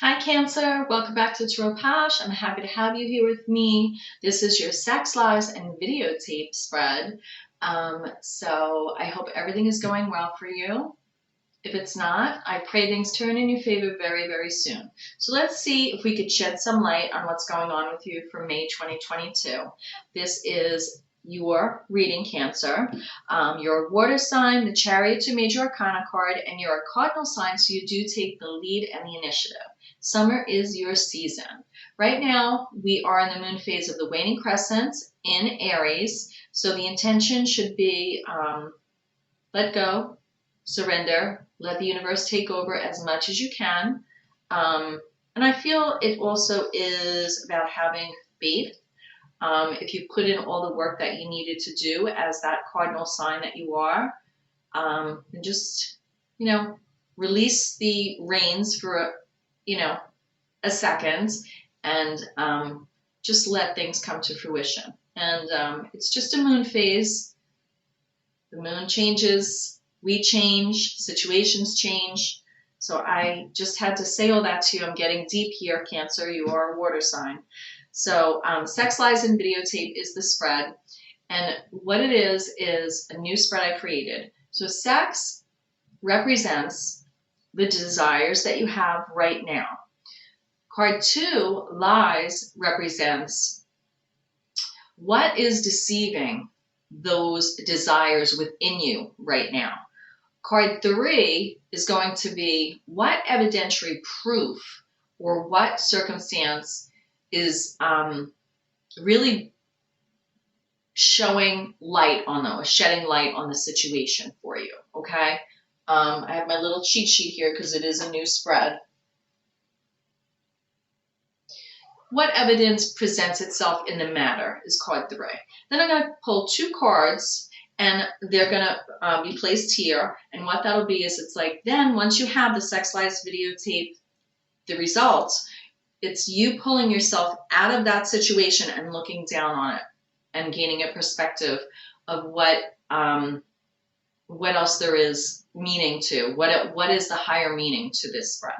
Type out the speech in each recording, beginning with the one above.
Hi Cancer, welcome back to Tarot POSH. I'm happy to have you here with me. This is your sex, lies, and videotape spread. So I hope everything is going well for you. If it's not, I pray things turn in your favor very, very soon. So let's see if we could shed some light on what's going on with you for May 2022. This is your reading, Cancer. You're a water sign, the Chariot to Major Arcana card, and you're a cardinal sign, so you do take the lead and the initiative. Summer is your season. Right now, we are in the moon phase of the waning crescent in Aries, so the intention should be let go, surrender, let the universe take over as much as you can. And I feel it also is about having faith. If you put in all the work that you needed to do as that cardinal sign that you are, and just, release the reins for, a second and just let things come to fruition. And it's just a moon phase. The moon changes, we change, situations change. So I just had to say all that to you. I'm getting deep here, Cancer. You are a water sign. So Sex, Lies, and Videotape is the spread. And what it is a new spread I created. So sex represents the desires that you have right now. Card 2, Lies, represents what is deceiving those desires within you right now. Card 3 is going to be what evidentiary proof or what circumstance is really showing light on or shedding light on the situation for you, okay? I have my little cheat sheet here because it is a new spread. What evidence presents itself in the matter is card 3. Then I'm going to pull 2 cards, and they're going to be placed here. And what that'll be is, it's like, then once you have the Sex, Lies, Videotape, the results, it's you pulling yourself out of that situation and looking down on it and gaining a perspective of what else there is meaning to, what is the higher meaning to this spread.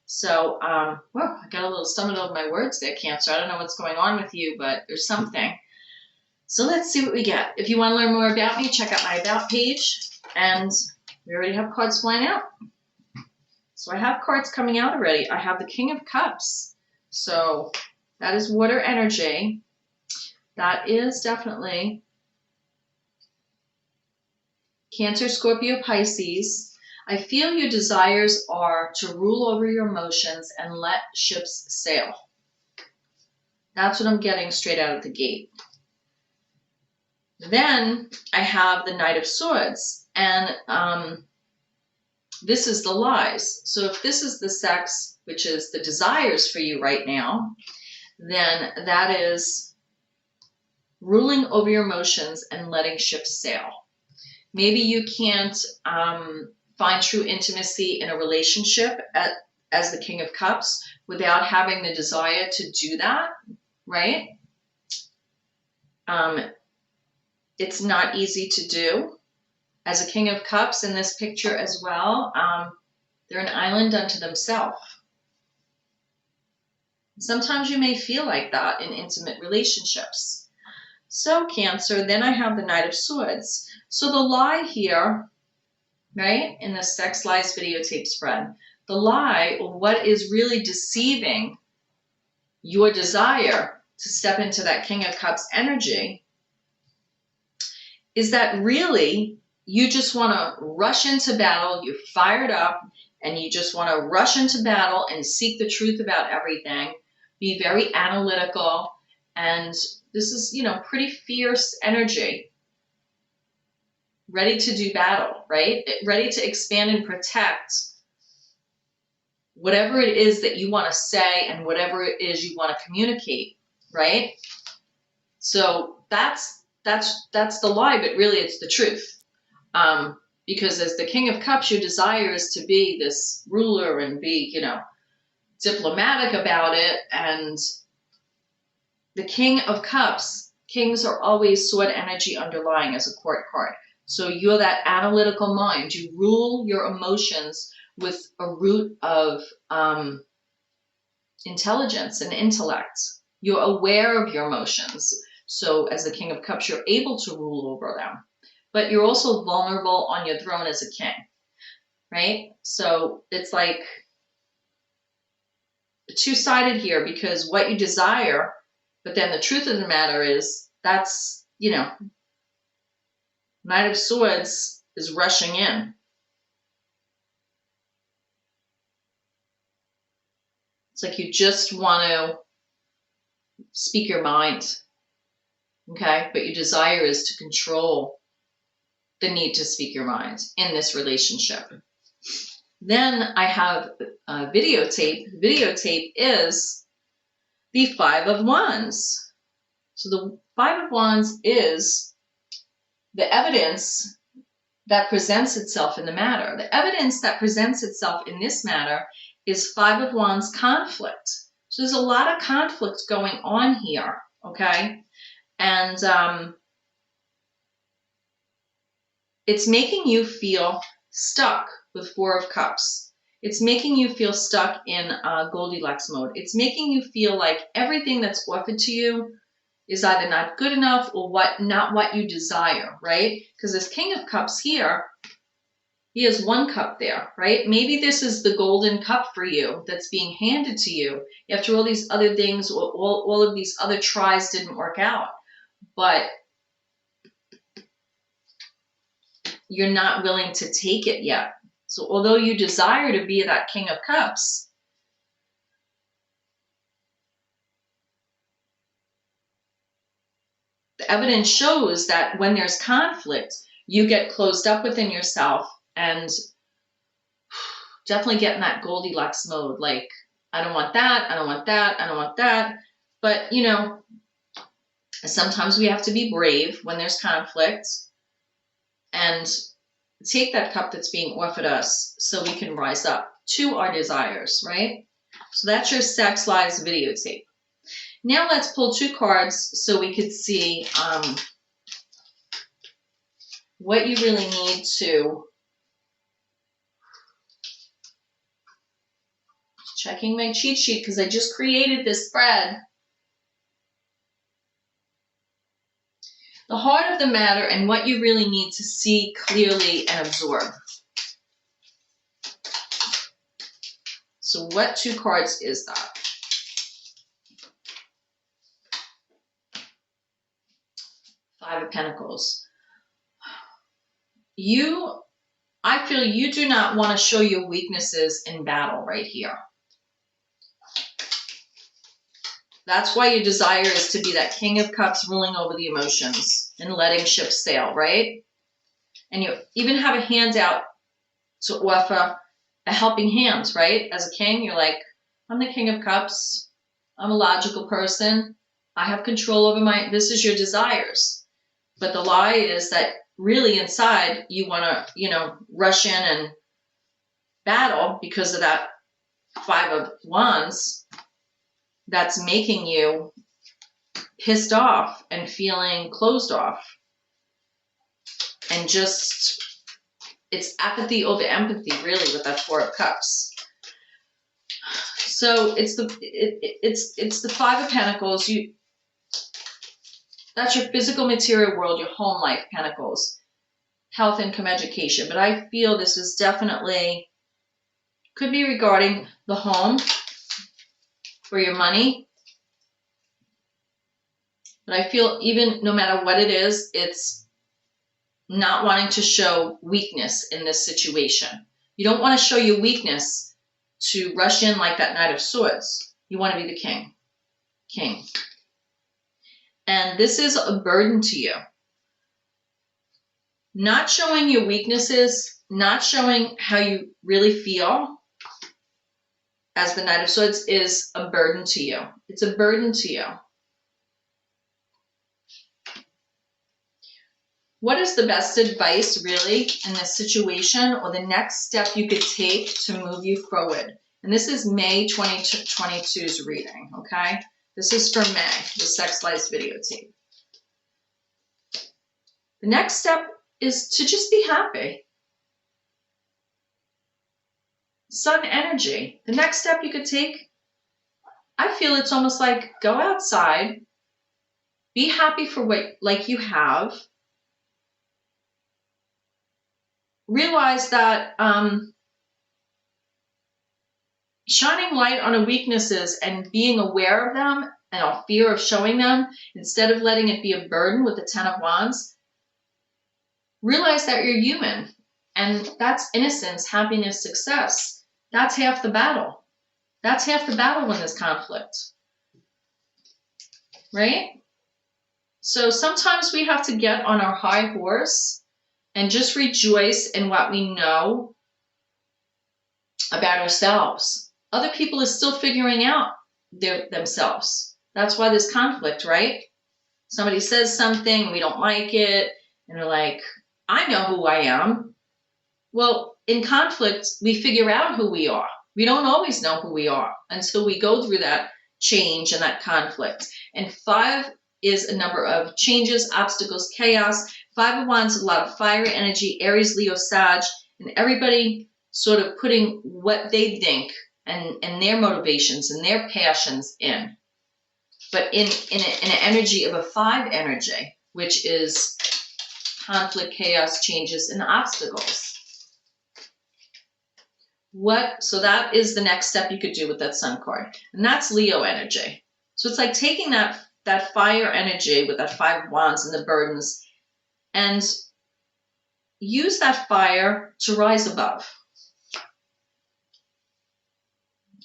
So, well, I got a little stumbled over my words there, Cancer. I don't know what's going on with you, but there's something. So let's see what we get. If you want to learn more about me, check out my About page. And we already have cards flying out. So I have cards coming out already. I have the King of Cups. So that is water energy. That is definitely Cancer, Scorpio, Pisces. I feel your desires are to rule over your emotions and let ships sail. That's what I'm getting straight out of the gate. Then I have the Knight of Swords, and this is the lies. So if this is the sex, which is the desires for you right now, then that is ruling over your emotions and letting ships sail. Maybe you can't find true intimacy in a relationship as the King of Cups without having the desire to do that, right? It's not easy to do. As a King of Cups in this picture as well, they're an island unto themselves. Sometimes you may feel like that in intimate relationships. So Cancer, then I have the Knight of Swords. So the lie here, right, in the Sex, Lies, Videotape spread, the lie, or what is really deceiving your desire to step into that King of Cups energy, is that really you just want to rush into battle, you're fired up, and you just want to rush into battle and seek the truth about everything, be very analytical, and this is, pretty fierce energy. Ready to do battle, right? Ready to expand and protect whatever it is that you want to say and whatever it is you want to communicate, right? So that's the lie, but really it's the truth. Because as the King of Cups, your desire is to be this ruler and be, diplomatic about it. And the King of Cups, kings are always sword energy underlying as a court card. So you're that analytical mind. You rule your emotions with a root of intelligence and intellect. You're aware of your emotions. So as the King of Cups, you're able to rule over them. But you're also vulnerable on your throne as a king, right? So it's like two-sided here, because what you desire, but then the truth of the matter is that's, you know, Knight of Swords is rushing in. It's like you just want to speak your mind, okay? But your desire is to control the need to speak your mind in this relationship. Then I have Videotape. Videotape is the Five of Wands. So the Five of Wands is the evidence that presents itself in the matter. The evidence that presents itself in this matter is Five of Wands conflict. So there's a lot of conflict going on here, okay? And it's making you feel stuck with Four of Cups. It's making you feel stuck in Goldilocks mode. It's making you feel like everything that's offered to you is either not good enough or not what you desire, right? Because this King of Cups here, he has one cup there, right? Maybe this is the golden cup for you that's being handed to you after all these other things, all of these other tries didn't work out. But you're not willing to take it yet. So although you desire to be that King of Cups, the evidence shows that when there's conflict, you get closed up within yourself and definitely get in that Goldilocks mode. Like, I don't want that, I don't want that, I don't want that. But, you know, sometimes we have to be brave when there's conflict and take that cup that's being offered us so we can rise up to our desires, right? So that's your Sex Lies Videotape. Now let's pull two cards so we could see what you really need to. Checking my cheat sheet because I just created this spread. The heart of the matter and what you really need to see clearly and absorb. So what two cards is that? Five of Pentacles. I feel you do not want to show your weaknesses in battle right here. That's why your desire is to be that King of Cups ruling over the emotions and letting ships sail, right? And you even have a hand out to offer a helping hand, right? As a king, you're like, I'm the King of Cups. I'm a logical person. I have control over this is your desires. But the lie is that really inside you want to, you know, rush in and battle because of that Five of Wands that's making you pissed off and feeling closed off. And just, it's apathy over empathy, really, with that Four of Cups. So it's the Five of Pentacles. That's your physical material world, your home life, Pentacles, health, income, education. But I feel this is definitely, could be regarding the home for your money. But I feel even no matter what it is, it's not wanting to show weakness in this situation. You don't want to show your weakness to rush in like that Knight of Swords. You want to be the king. King. And this is a burden to you. Not showing your weaknesses, not showing how you really feel as the Knight of Swords is a burden to you. It's a burden to you. What is the best advice really in this situation, or the next step you could take to move you forward? And this is May 2022's reading, okay? This is for May, the Sex Lies Videotape. The next step is to just be happy. Sun energy. The next step you could take I feel it's almost like go outside, be happy for what like you have. Realize that shining light on our weaknesses and being aware of them and our fear of showing them, instead of letting it be a burden with the Ten of Wands, realize that you're human. And that's innocence, happiness, success. That's half the battle. That's half the battle in this conflict. Right? So sometimes we have to get on our high horse and just rejoice in what we know about ourselves. Other people are still figuring out themselves. That's why there's conflict, right? Somebody says something, we don't like it, and they're like, I know who I am. Well, in conflict, we figure out who we are. We don't always know who we are until we go through that change and that conflict. And 5 is a number of changes, obstacles, chaos. 5 of Wands, a lot of fiery energy, Aries, Leo, Sag, and everybody sort of putting what they think and their motivations and their passions in. But in an energy of a 5 energy, which is conflict, chaos, changes, and obstacles. So that is the next step you could do with that Sun card. And that's Leo energy. So it's like taking that fire energy with that 5 of Wands and the burdens and use that fire to rise above.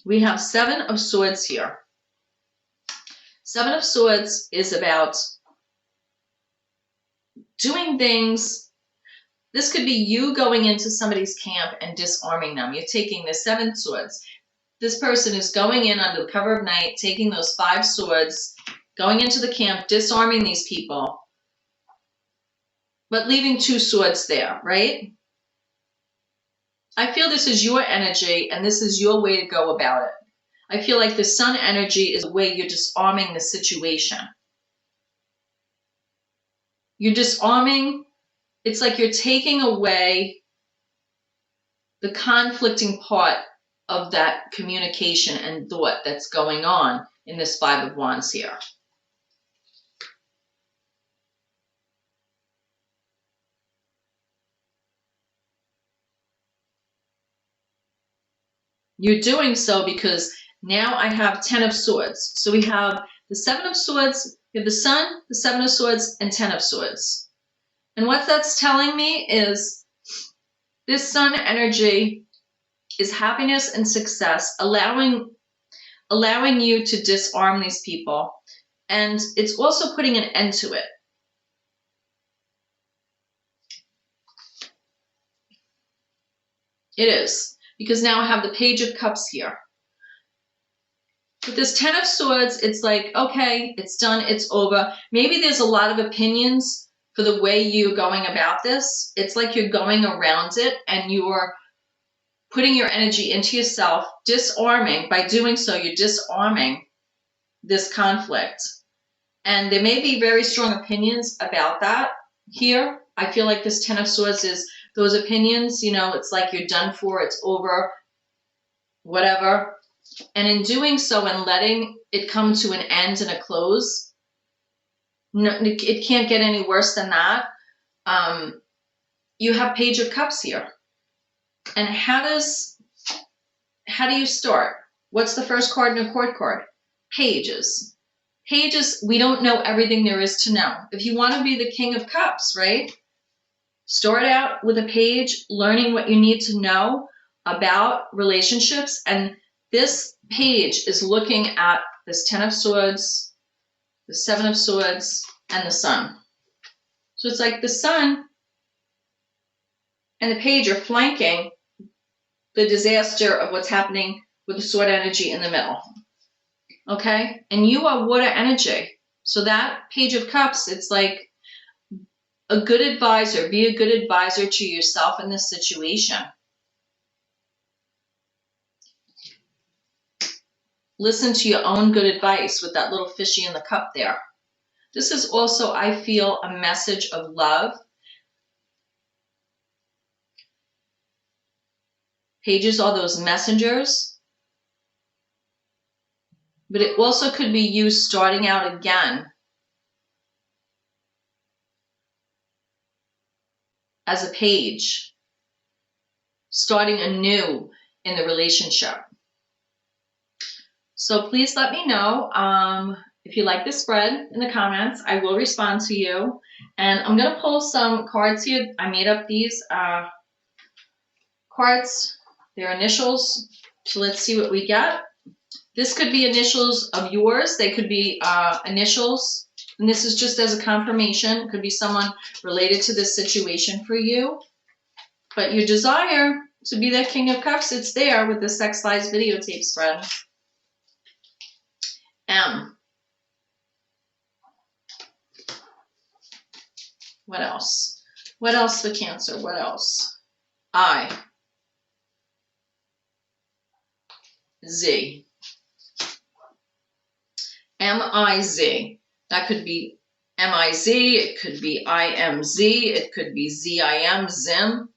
We have 7 of Swords here. 7 of Swords is about doing things. This could be you going into somebody's camp and disarming them. You're taking the 7 swords. This person is going in under the cover of night, taking those 5 swords, going into the camp, disarming these people, but leaving 2 swords there, right? I feel this is your energy and this is your way to go about it. I feel like the Sun energy is the way you're disarming the situation. You're disarming. It's like you're taking away the conflicting part of that communication and thought that's going on in this 5 of Wands here. You're doing so because now I have 10 of Swords. So we have the 7 of Swords, we have the Sun, the 7 of Swords, and 10 of Swords. And what that's telling me is this Sun energy is happiness and success, allowing you to disarm these people. And it's also putting an end to it. It is. Because now I have the Page of Cups here. With this 10 of Swords, it's like, okay, it's done, it's over. Maybe there's a lot of opinions for the way you're going about this. It's like you're going around it and you're putting your energy into yourself, disarming. By doing so, you're disarming this conflict. And there may be very strong opinions about that here. I feel like this 10 of Swords is those opinions, you know, it's like you're done for, it's over, whatever. And in doing so and letting it come to an end and a close, no, it can't get any worse than that. You have Page of Cups here. And how do you start? What's the first card in a court card? Pages. Pages, we don't know everything there is to know. If you want to be the King of Cups, right? Start out with a page, learning what you need to know about relationships. And this page is looking at this 10 of Swords, the 7 of Swords, and the Sun. So it's like the Sun and the page are flanking the disaster of what's happening with the Sword energy in the middle. Okay? And you are water energy. So that Page of Cups, it's like a good advisor. Be a good advisor to yourself in this situation. Listen to your own good advice with that little fishy in the cup there. This is also, I feel, a message of love. Pages are those messengers. But it also could be you starting out again as a page, starting anew in the relationship. So please let me know if you like this spread in the comments. I will respond to you. And I'm going to pull some cards here. I made up these cards, their initials. So let's see what we get. This could be initials of yours. They could be initials. And this is just as a confirmation. It could be someone related to this situation for you. But your desire to be that King of Cups, it's there with the Sex Lies videotape spread. M. What else? What else for Cancer? What else? I. Z. M-I-Z. That could be M-I-Z. It could be I-M-Z. It could be Z-I-M, Zim.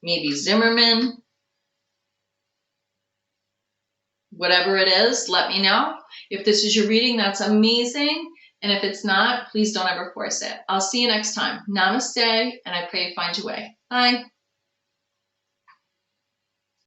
Maybe Zimmerman. Whatever it is, let me know. If this is your reading, that's amazing. And if it's not, please don't ever force it. I'll see you next time. Namaste, and I pray you find your way. Bye.